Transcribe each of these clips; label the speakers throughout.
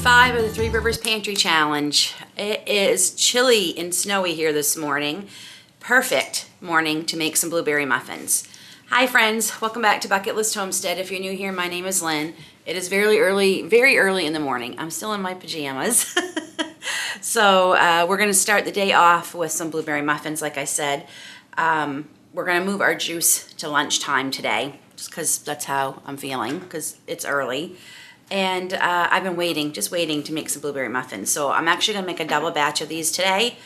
Speaker 1: 5 of the Three Rivers Pantry Challenge. It is chilly and snowy here this morning. Perfect morning to make some blueberry muffins. Hi friends, welcome back to Bucket List Homestead. If you're new here, my name is Lynn. It is very early in the morning. I'm still in my pajamas. So we're gonna start the day off with some blueberry muffins, like I said. We're gonna move our juice to lunchtime today, just because that's how I'm feeling, because it's early. And I've been just waiting to make some blueberry muffins. So I'm actually gonna make a double batch of these today,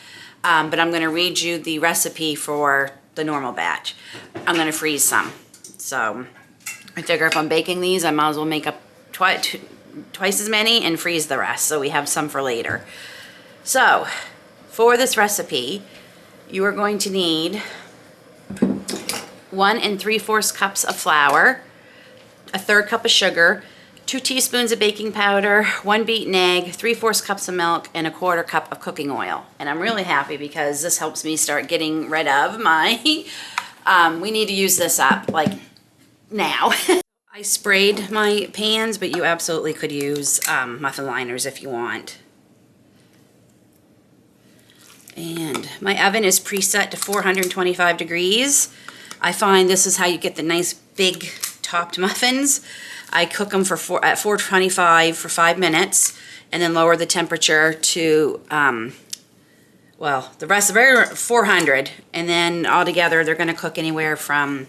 Speaker 1: but I'm gonna read you the recipe for the normal batch. I'm gonna freeze some. So I figure if I'm baking these, I might as well make up twice as many and freeze the rest, so we have some for later. So for this recipe, you are going to need 1 3/4 cups of flour, a 1/3 cup of sugar, 2 teaspoons of baking powder, 1 beaten egg, 3/4 cups of milk, and a 1/4 cup of cooking oil. And I'm really happy because this helps me start getting rid of my, we need to use this up like now. I sprayed my pans, but you absolutely could use muffin liners if you want. And my oven is preset to 425 degrees. I find this is how you get the nice big topped muffins. I cook them at 425 for 5 minutes and then lower the temperature to, well, the rest of 400, and then altogether they're going to cook anywhere from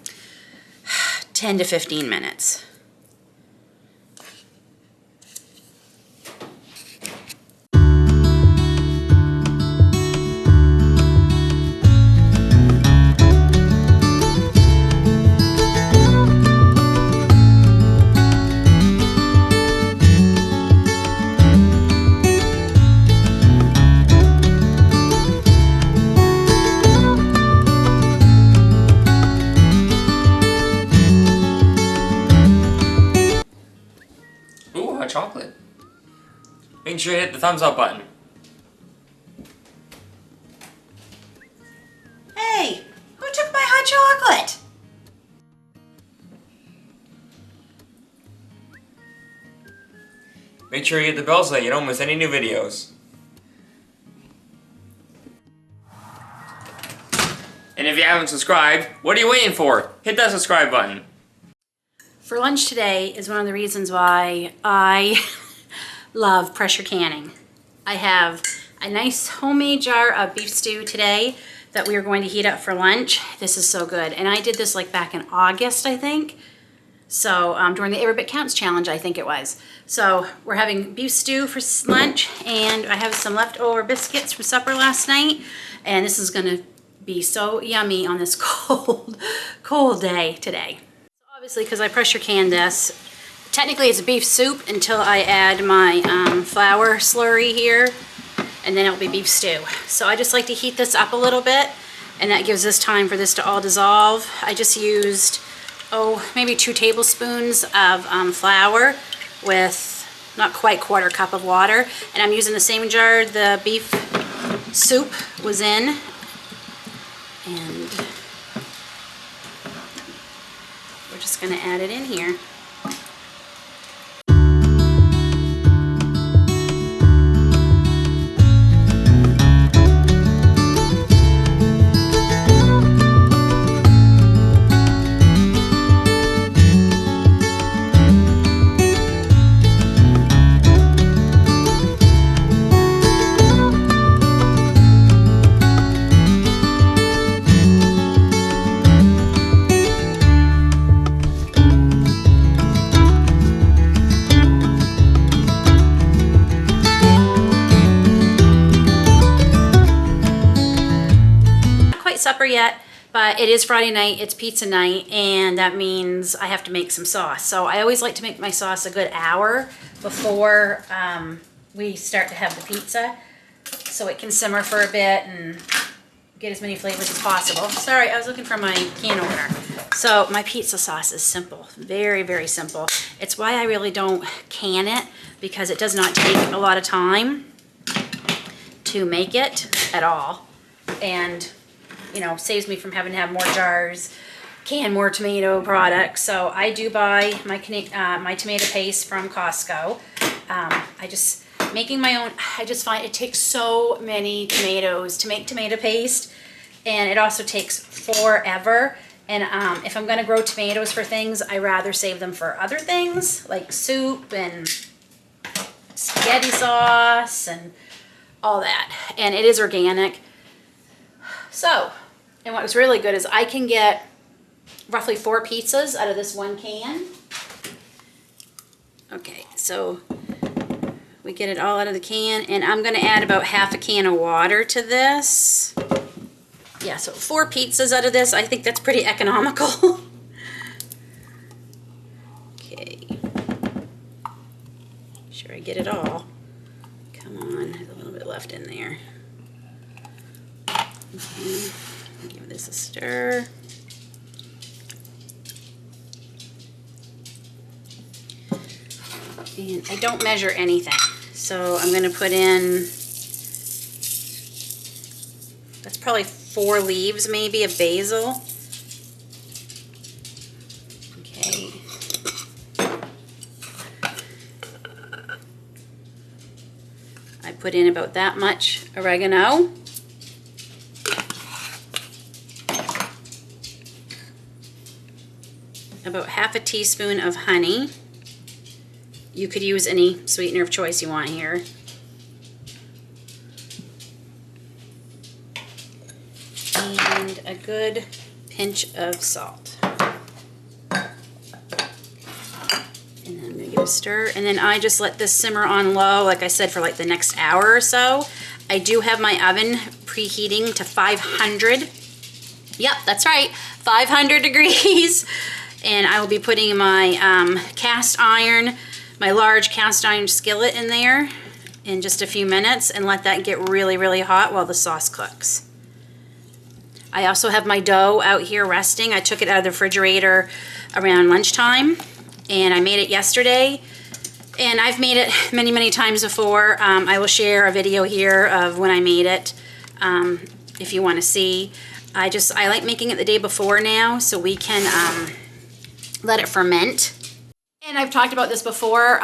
Speaker 1: 10 to 15 minutes.
Speaker 2: Chocolate. Make sure you hit the thumbs up button.
Speaker 1: Hey, who took my hot chocolate?
Speaker 2: Make sure you hit the bell so that you don't miss any new videos. And if you haven't subscribed, what are you waiting for? Hit that subscribe button.
Speaker 1: For lunch today is one of the reasons why I love pressure canning. I have a nice homemade jar of beef stew today that we are going to heat up for lunch. This is so good. And I did this like back in August, I think. So during the Every Bit Counts challenge, I think it was. So we're having beef stew for lunch, and I have some leftover biscuits from supper last night. And this is gonna be so yummy on this cold day today. Obviously, because I pressure canned this, technically it's a beef soup until I add my flour slurry here, and then it'll be beef stew. So I just like to heat this up a little bit, and that gives us time for this to all dissolve. I just used, maybe 2 tablespoons of flour with not quite 1/4 cup of water, and I'm using the same jar the beef soup was in, and we're just going to add it in here. Supper yet, but it is Friday night, it's pizza night, and that means I have to make some sauce. So I always like to make my sauce a good hour before we start to have the pizza, so it can simmer for a bit and get as many flavors as possible. Sorry, I was looking for my can opener. So my pizza sauce is simple, very simple. It's why I really don't can it, because it does not take a lot of time to make it at all, and you know, saves me from having to have more jars, can more tomato products. So I do buy my tomato paste from Costco. I just making my own, I just find it takes so many tomatoes to make tomato paste, and it also takes forever. And if I'm gonna grow tomatoes for things, I rather save them for other things like soup and spaghetti sauce and all that. And it is organic. So, and what was really good is I can get roughly 4 pizzas out of this one can. Okay, so we get it all out of the can, and I'm gonna add about half a can of water to this. Yeah, so 4 pizzas out of this. I think that's pretty economical. Okay. Make sure I get it all. Come on, there's a little bit left in there. Okay. Give this a stir. And I don't measure anything. So I'm gonna put in, that's probably 4 leaves maybe of basil. Okay. I put in about that much oregano. About half a teaspoon of honey. You could use any sweetener of choice you want here. And a good pinch of salt. And then I'm gonna give it a stir. And then I just let this simmer on low, like I said, for like the next hour or so. I do have my oven preheating to 500. Yep, that's right, 500 degrees. And I will be putting my cast iron, my large cast iron skillet in there in just a few minutes and let that get really, really hot while the sauce cooks. I also have my dough out here resting. I took it out of the refrigerator around lunchtime, and I made it yesterday. And I've made it many, many times before. I will share a video here of when I made it if you want to see. I like making it the day before now so we can let it ferment. And I've talked about this before.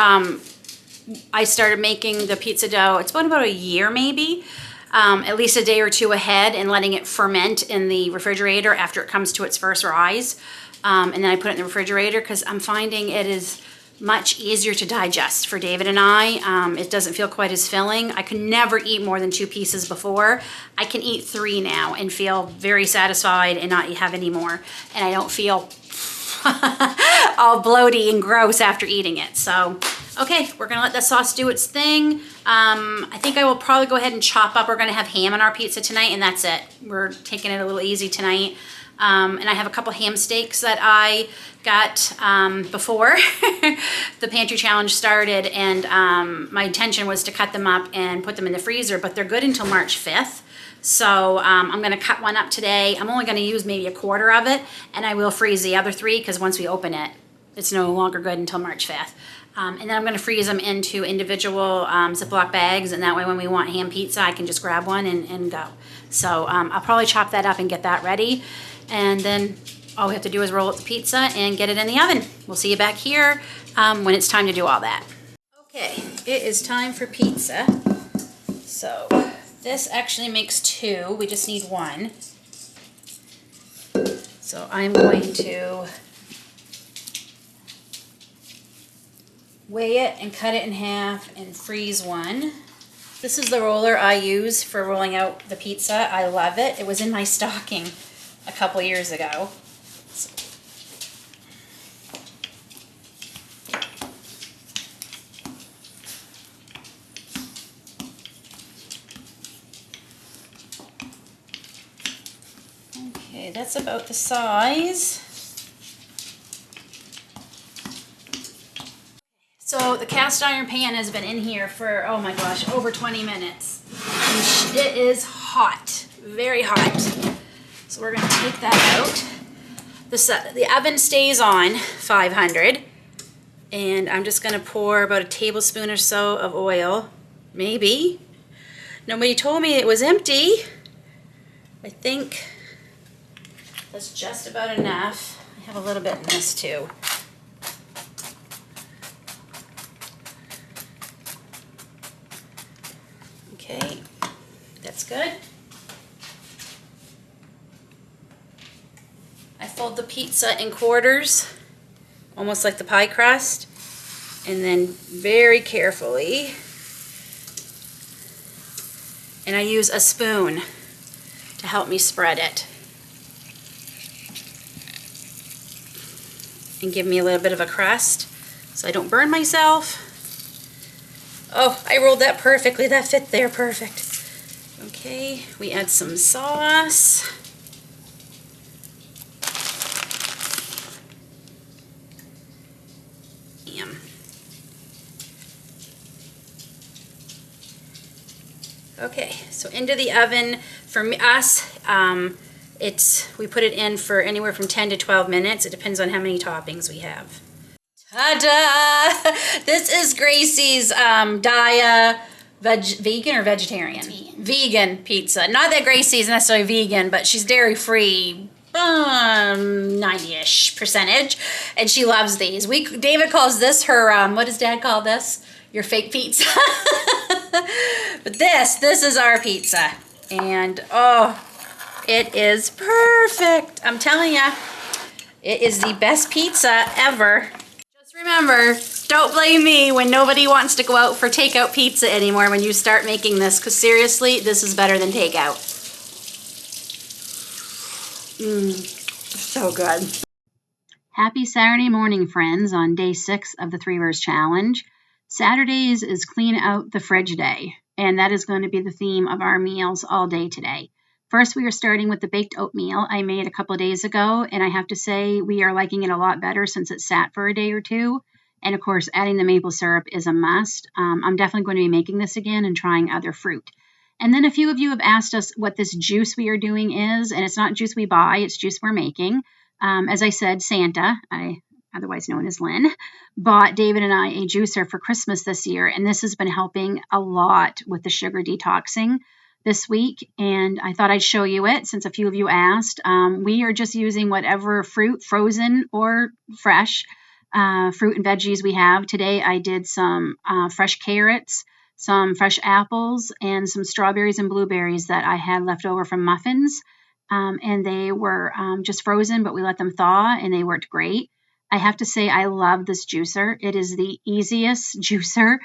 Speaker 1: I started making the pizza dough, it's been about a year maybe, at least a day or 2 ahead, and letting it ferment in the refrigerator after it comes to its first rise. And then I put it in the refrigerator because I'm finding it is much easier to digest for David and I. It doesn't feel quite as filling. I could never eat more than 2 pieces before. I can eat 3 now and feel very satisfied and not have any more. And I don't feel all bloaty and gross after eating it. So, okay, we're gonna let that sauce do its thing. I think I will probably go ahead and chop up. We're gonna have ham on our pizza tonight, and that's it. We're taking it a little easy tonight. And I have a couple ham steaks that I got before the pantry challenge started, and my intention was to cut them up and put them in the freezer, but they're good until March 5th. So I'm gonna cut one up today. I'm only gonna use maybe a quarter of it, and I will freeze the other 3 because once we open it, it's no longer good until March 5th. And then I'm gonna freeze them into individual Ziploc bags, and that way when we want ham pizza, I can just grab one and go. So I'll probably chop that up and get that ready. And then all we have to do is roll up the pizza and get it in the oven. We'll see you back here when it's time to do all that. Okay, it is time for pizza. So this actually makes 2, we just need 1. So I'm going to weigh it and cut it in half and freeze one. This is the roller I use for rolling out the pizza. I love it. It was in my stocking a couple years ago. Okay, that's about the size. So the cast iron pan has been in here for, oh my gosh, over 20 minutes. And it is hot, very hot. So we're gonna take that out. The oven stays on 500. And I'm just gonna pour about a tablespoon or so of oil, maybe. Nobody told me it was empty. I think that's just about enough. I have a little bit in this too. Okay, that's good. I fold the pizza in quarters, almost like the pie crust, and then very carefully, and I use a spoon to help me spread it and give me a little bit of a crust so I don't burn myself. Oh, I rolled that perfectly. That fit there perfect. Okay, we add some sauce. Yum. Okay, so into the oven. For us, we put it in for anywhere from 10 to 12 minutes. It depends on how many toppings we have. Ta-da! This is Gracie's vegan or vegetarian? Vegan pizza. Not that Gracie's necessarily vegan, but she's dairy-free, 90-ish percentage, and she loves these. David calls this her, what does Dad call this? Your fake pizza. But this is our pizza. And, oh, it is perfect. I'm telling you, it is the best pizza ever. Just remember, don't blame me when nobody wants to go out for takeout pizza anymore when you start making this, because seriously, this is better than takeout. So good. Happy Saturday morning, friends, on day 6 of the 3 Verse Challenge. Saturdays is clean out the fridge day, and that is going to be the theme of our meals all day today. First, we are starting with the baked oatmeal I made a couple of days ago, and I have to say we are liking it a lot better since it sat for a day or two. And of course, adding the maple syrup is a must. I'm definitely going to be making this again and trying other fruit. And then a few of you have asked us what this juice we are doing is, and it's not juice we buy, it's juice we're making. As I said, Santa, otherwise known as Lynn, bought David and I a juicer for Christmas this year, and this has been helping a lot with the sugar detoxing this week, and I thought I'd show you it since a few of you asked. We are just using whatever fruit, frozen or fresh, fruit and veggies we have. Today I did some fresh carrots, some fresh apples, and some strawberries and blueberries that I had left over from muffins, and they were just frozen, but we let them thaw, and they worked great. I have to say I love this juicer. It is the easiest juicer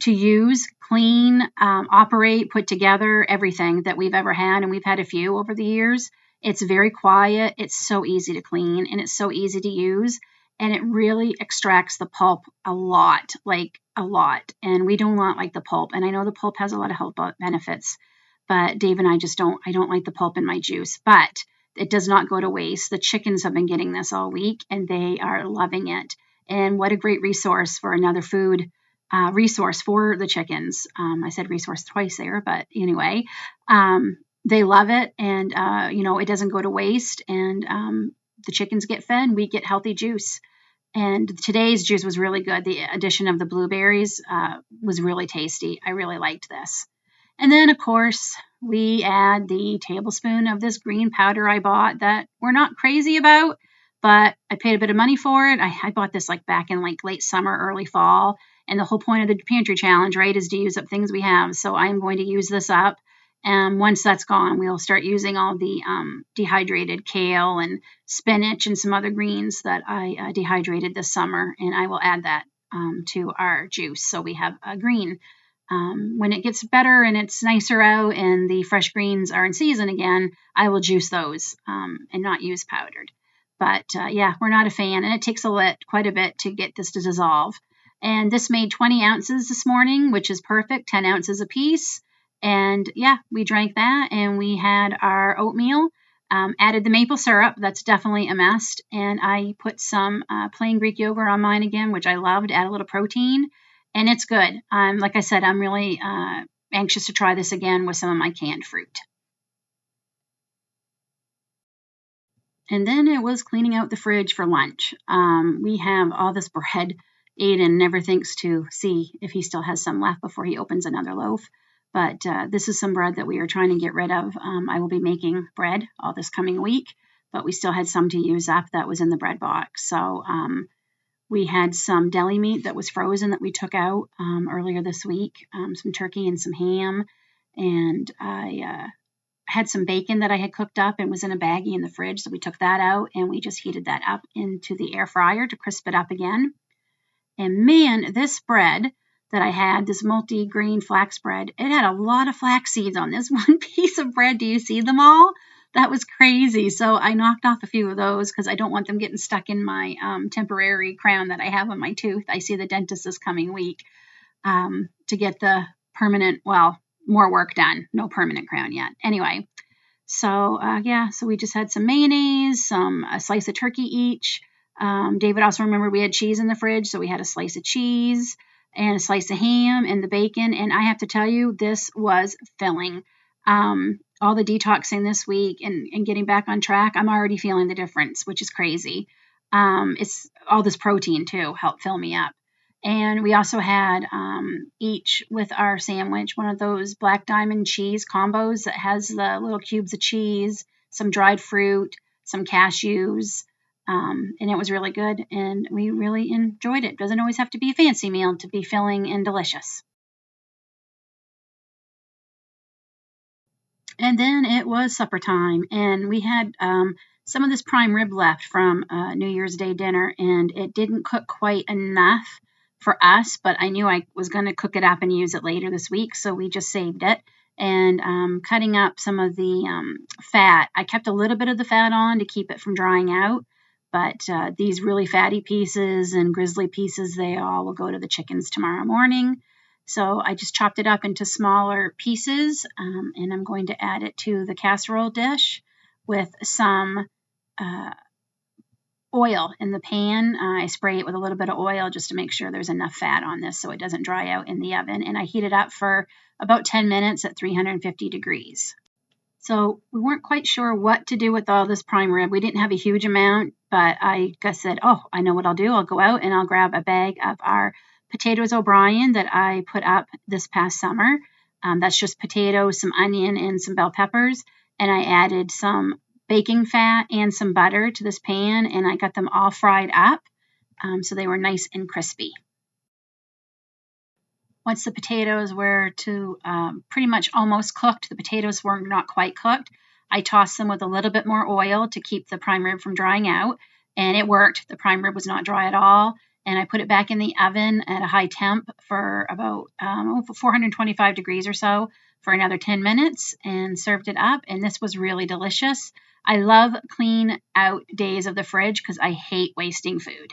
Speaker 1: to use, clean, operate, put together, everything that we've ever had, and we've had a few over the years. It's very quiet. It's so easy to clean, and it's so easy to use, and it really extracts the pulp a lot, like a lot, and we do not like the pulp, and I know the pulp has a lot of health benefits, but Dave and I don't like the pulp in my juice, but it does not go to waste. The chickens have been getting this all week, and they are loving it. And what a great resource for another food resource for the chickens. I said resource twice there, but anyway, they love it, and it doesn't go to waste, and the chickens get fed, and we get healthy juice. And today's juice was really good. The addition of the blueberries was really tasty. I really liked this. And then, of course, we add the tablespoon of this green powder I bought that we're not crazy about, but I paid a bit of money for it. I bought this back in late summer, early fall. And the whole point of the pantry challenge, right, is to use up things we have. So I'm going to use this up. And once that's gone, we'll start using all the dehydrated kale and spinach and some other greens that I dehydrated this summer. And I will add that to our juice. So we have a green. When it gets better and it's nicer out and the fresh greens are in season again, I will juice those and not use powdered. But yeah, we're not a fan, and it takes quite a bit to get this to dissolve. And this made 20 ounces this morning, which is perfect, 10 ounces a piece. And yeah, we drank that, and we had our oatmeal, added the maple syrup. That's definitely a must. And I put some plain Greek yogurt on mine again, which I loved, add a little protein. And it's good. Like I said, I'm really anxious to try this again with some of my canned fruit. And then it was cleaning out the fridge for lunch. We have all this bread. Aiden never thinks to see if he still has some left before he opens another loaf. But this is some bread that we are trying to get rid of. I will be making bread all this coming week, but we still had some to use up that was in the bread box. So we had some deli meat that was frozen that we took out earlier this week, some turkey and some ham. And I had some bacon that I had cooked up and was in a baggie in the fridge. So we took that out and we just heated that up into the air fryer to crisp it up again. And man, this bread that I had, this multi-grain flax bread, it had a lot of flax seeds on this one piece of bread. Do you see them all? That was crazy. So I knocked off a few of those because I don't want them getting stuck in my temporary crown that I have on my tooth. I see the dentist this coming week to get the permanent, well, more work done. No permanent crown yet. Anyway, so so we just had some mayonnaise, a slice of turkey each. David also remembered we had cheese in the fridge, so we had a slice of cheese and a slice of ham and the bacon. And I have to tell you, this was filling. All the detoxing this week and getting back on track, I'm already feeling the difference, which is crazy. It's all this protein too helped fill me up. And we also had each with our sandwich, one of those black diamond cheese combos that has the little cubes of cheese, some dried fruit, some cashews, and it was really good. And we really enjoyed it. Doesn't always have to be a fancy meal to be filling and delicious. And then it was supper time, and we had some of this prime rib left from New Year's Day dinner, and it didn't cook quite enough for us, but I knew I was going to cook it up and use it later this week, so we just saved it. And cutting up some of the fat, I kept a little bit of the fat on to keep it from drying out, but these really fatty pieces and grizzly pieces, they all will go to the chickens tomorrow morning. So I just chopped it up into smaller pieces, and I'm going to add it to the casserole dish with some oil in the pan. I spray it with a little bit of oil just to make sure there's enough fat on this so it doesn't dry out in the oven. And I heat it up for about 10 minutes at 350 degrees. So we weren't quite sure what to do with all this prime rib. We didn't have a huge amount, but I said, oh, I know what I'll do. I'll go out and I'll grab a bag of our potatoes O'Brien that I put up this past summer. That's just potatoes, some onion, and some bell peppers. And I added some baking fat and some butter to this pan, and I got them all fried up so they were nice and crispy. Once the potatoes were pretty much almost cooked, the potatoes were not quite cooked, I tossed them with a little bit more oil to keep the prime rib from drying out, and it worked. The prime rib was not dry at all, and I put it back in the oven at a high temp for about 425 degrees or so for another 10 minutes and served it up, and this was really delicious. I love clean out days of the fridge because I hate wasting food.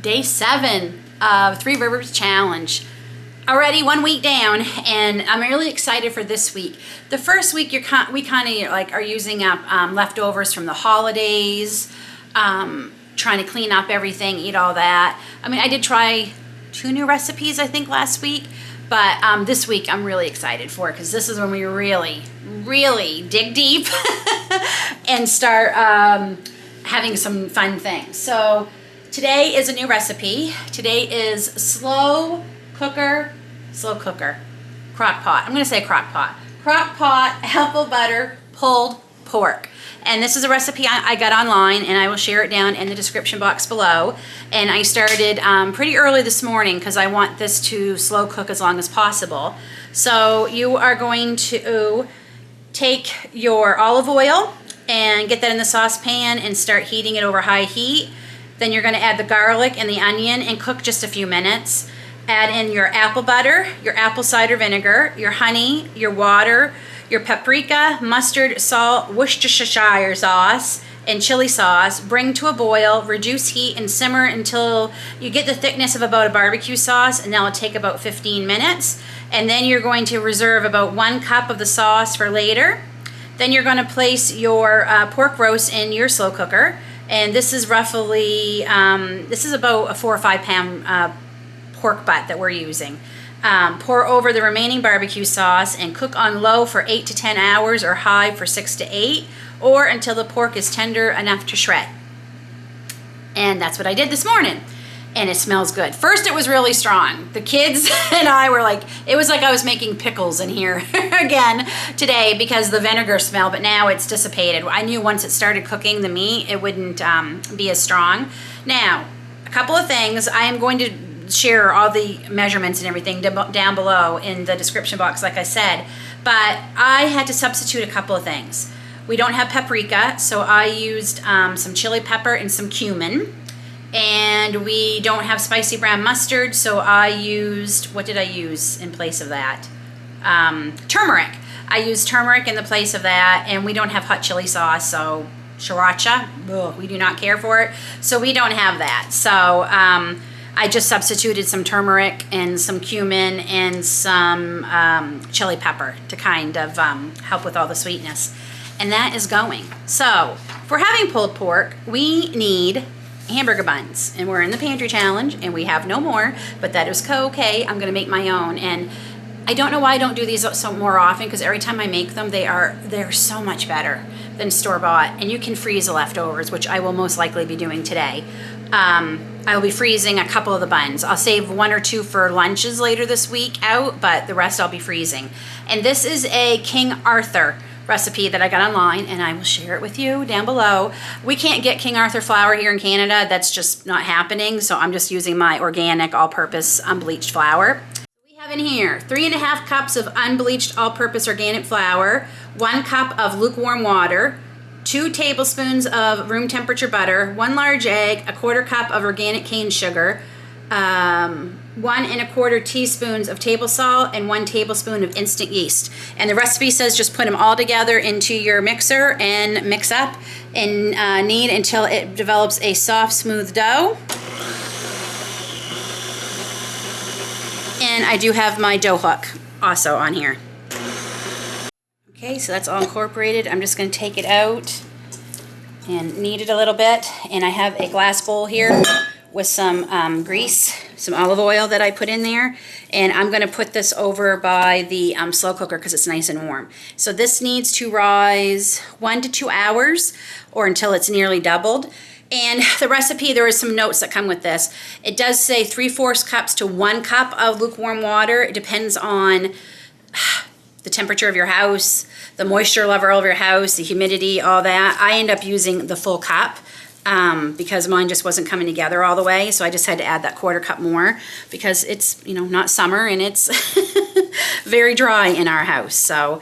Speaker 1: Day 7 of Three Rivers Challenge. Already 1 week down, and I'm really excited for this week. The first week we kind of like are using up leftovers from the holidays, trying to clean up everything, eat all that. I mean, I did try 2 new recipes I think last week, but this week I'm really excited for it because this is when we really dig deep and start having some fun things. So today is a new recipe. Today is slow cooker, crock pot. I'm going to say crock pot. Crock pot, apple butter, pulled pork. And this is a recipe I got online, and I will share it down in the description box below. And I started pretty early this morning because I want this to slow cook as long as possible. So you are going to take your olive oil and get that in the saucepan and start heating it over high heat. Then you're going to add the garlic and the onion and cook just a few minutes. Add in your apple butter, your apple cider vinegar, your honey, your water, your paprika, mustard, salt, Worcestershire sauce, and chili sauce. Bring to a boil, reduce heat, and simmer until you get the thickness of about a barbecue sauce, and that will take about 15 minutes. And then you're going to reserve about 1 cup of the sauce for later. Then you're going to place your pork roast in your slow cooker. And this is roughly, this is about a 4 or 5 pound pork butt that we're using. Pour over the remaining barbecue sauce and cook on low for 8 to 10 hours or high for 6 to 8, or until the pork is tender enough to shred. And that's what I did this morning. And it smells good. First it was really strong. The kids and I were like, it was like I was making pickles in here again today because the vinegar smell, but now it's dissipated. I knew once it started cooking the meat, it wouldn't be as strong. Now, a couple of things. I am going to share all the measurements and everything down below in the description box, like I said. But I had to substitute a couple of things. We don't have paprika, so I used some chili pepper and some cumin. And we don't have spicy brown mustard, so I used, what did I use in place of that? Turmeric. I used turmeric in the place of that, and we don't have hot chili sauce, so sriracha, ugh, we do not care for it, so we don't have that. So I just substituted some turmeric and some cumin and some chili pepper to kind of help with all the sweetness. And that is going. So if we're having pulled pork, we need hamburger buns, and we're in the pantry challenge and we have no more, but that is okay. I'm gonna make my own, and I don't know why I don't do these so more often, because every time I make them they're so much better than store-bought, and you can freeze the leftovers, which I will most likely be doing today. I will be freezing a couple of the buns. I'll save 1 or 2 for lunches later this week out, but the rest I'll be freezing. And this is a King Arthur recipe that I got online, and I will share it with you down below. We can't get King Arthur flour here in Canada. That's just not happening, so I'm just using my organic all-purpose unbleached flour. We have in here 3.5 cups of unbleached all-purpose organic flour, 1 cup of lukewarm water, 2 tablespoons of room temperature butter, 1 large egg, 1/4 cup of organic cane sugar, 1 1/4 teaspoons of table salt, and 1 tablespoon of instant yeast. And the recipe says just put them all together into your mixer and mix up and knead until it develops a soft, smooth dough. And I do have my dough hook also on here. Okay, so that's all incorporated. I'm just going to take it out and knead it a little bit. And I have a glass bowl here with some grease, some olive oil that I put in there. And I'm going to put this over by the slow cooker because it's nice and warm. So this needs to rise 1 to 2 hours or until it's nearly doubled. And the recipe, there is some notes that come with this. It does say 3/4 cups to 1 cup of lukewarm water. It depends on the temperature of your house, the moisture level of your house, the humidity, all that. I end up using the full cup because mine just wasn't coming together all the way. So I just had to add that 1/4 cup more because it's, you know, not summer and it's very dry in our house. So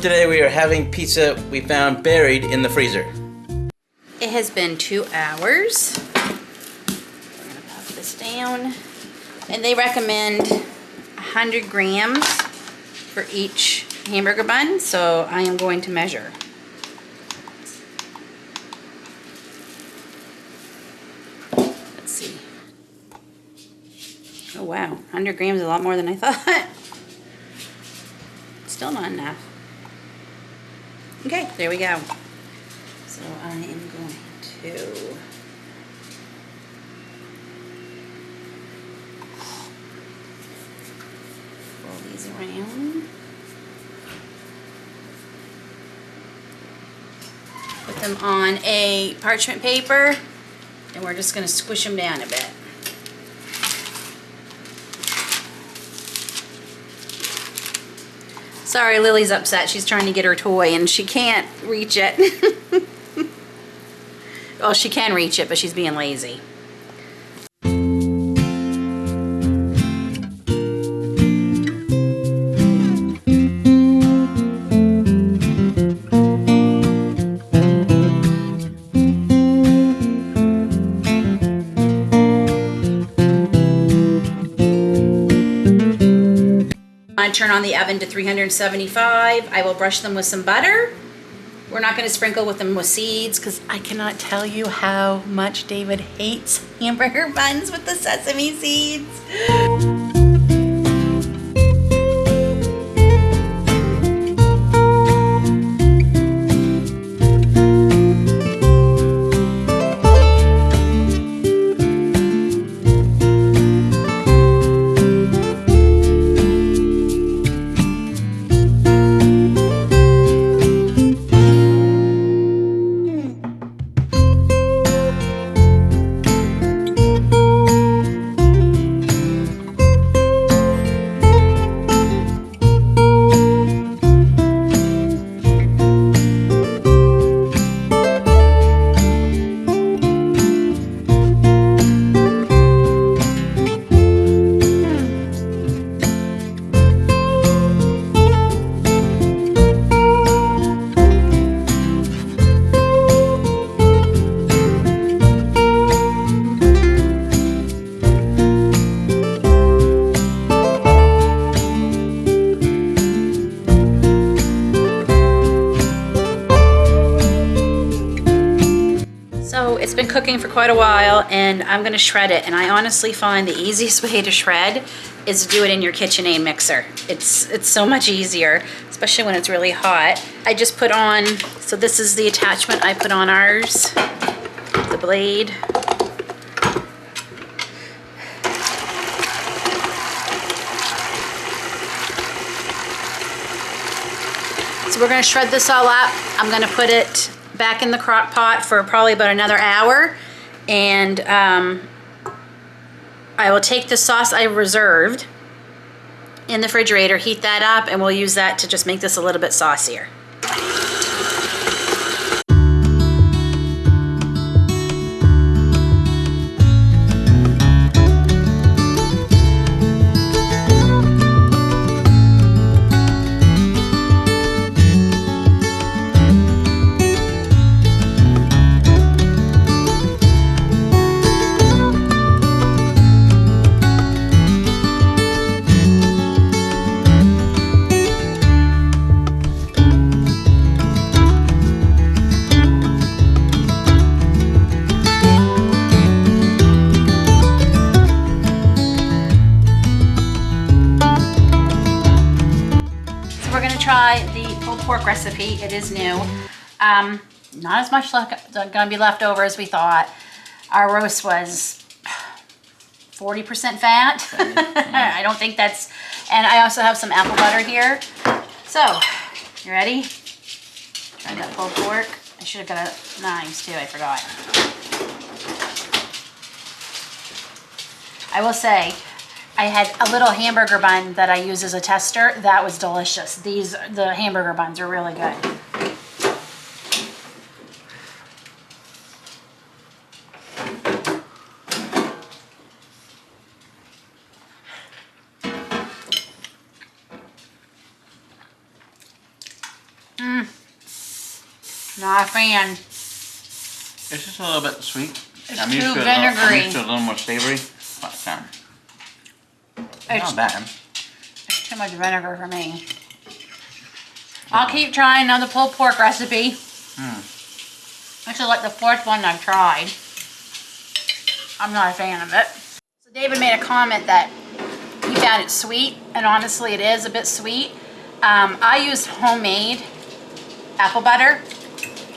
Speaker 3: today we are having pizza we found buried in the freezer.
Speaker 1: it has been 2 hours. We're gonna pop this down. And they recommend 100 grams for each hamburger bun, so I am going to measure. Let's see. Oh wow, 100 grams is a lot more than I thought. Still not enough. Okay, there we go. So I am going to roll these around. Put them on a parchment paper, and we're just going to squish them down a bit. Sorry, Lily's upset. She's trying to get her toy and she can't reach it. Well, she can reach it, but she's being lazy. I turn on the oven to 375. I will brush them with some butter. We're not going to sprinkle with them with seeds because I cannot tell you how much David hates hamburger buns with the sesame seeds. cooking for quite a while, and I'm gonna shred it. And I honestly find the easiest way to shred is to do it in your KitchenAid mixer. It's so much easier, especially when it's really hot. I just put on, so this is the attachment I put on ours, the blade. So we're gonna shred this all up. I'm gonna put it back in the crock pot for probably about another hour. And I will take the sauce I reserved in the refrigerator, heat that up, and we'll use that to just make this a little bit saucier. Try the pulled pork recipe. It is new. Not as much gonna be left over as we thought. Our roast was 40% fat. I don't think that's, and I also have some apple butter here. So, you ready? Try that pulled pork. I should have got knives too, I forgot. I will say, I had a little hamburger bun that I use as a tester. That was delicious. The hamburger buns are really good. Not a fan.
Speaker 3: It's just a little bit sweet.
Speaker 1: It's too vinegary.
Speaker 3: I'm used to a little more savory. But, it's not bad.
Speaker 1: It's too much vinegar for me. I'll keep trying another pulled pork recipe. This is like the 4th one I've tried. I'm not a fan of it. So David made a comment that he found it sweet, and honestly it is a bit sweet. I used homemade apple butter.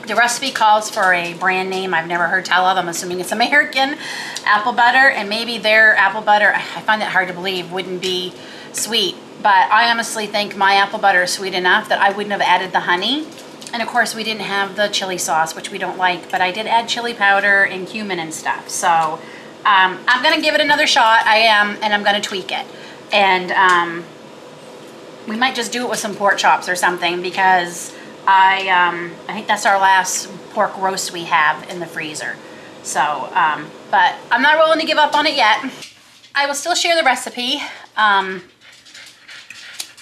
Speaker 1: The recipe calls for a brand name I've never heard tell of. I'm assuming it's American apple butter, and maybe their apple butter, I find that hard to believe, wouldn't be sweet. But I honestly think my apple butter is sweet enough that I wouldn't have added the honey. And of course we didn't have the chili sauce, which we don't like, but I did add chili powder and cumin and stuff. So I'm gonna give it another shot. I am, and I'm gonna tweak it. And we might just do it with some pork chops or something, because I think that's our last pork roast we have in the freezer. So, but I'm not willing to give up on it yet. I will still share the recipe.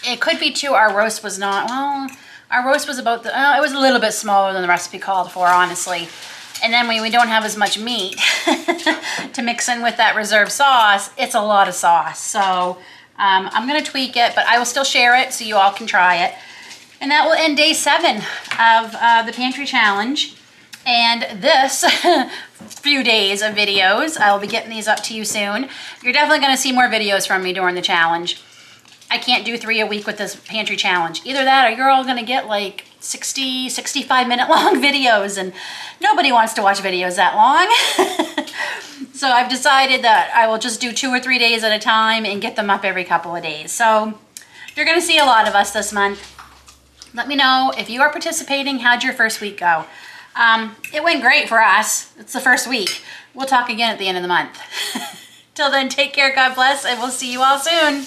Speaker 1: It could be too, our roast was not, well, our roast was about the, it was a little bit smaller than the recipe called for, honestly. And then when we don't have as much meat to mix in with that reserve sauce, it's a lot of sauce. So I'm gonna tweak it, but I will still share it so you all can try it. And that will end day 7 of the pantry challenge. And this few days of videos, I will be getting these up to you soon. You're definitely gonna see more videos from me during the challenge. I can't do 3 a week with this pantry challenge. Either that or you're all gonna get like 60, 65 minute long videos, and nobody wants to watch videos that long. So I've decided that I will just do 2 or 3 days at a time and get them up every couple of days. So you're gonna see a lot of us this month. Let me know if you are participating. How'd your first week go? It went great for us. It's the first week. We'll talk again at the end of the month. Till then, take care, God bless, and we'll see you all soon.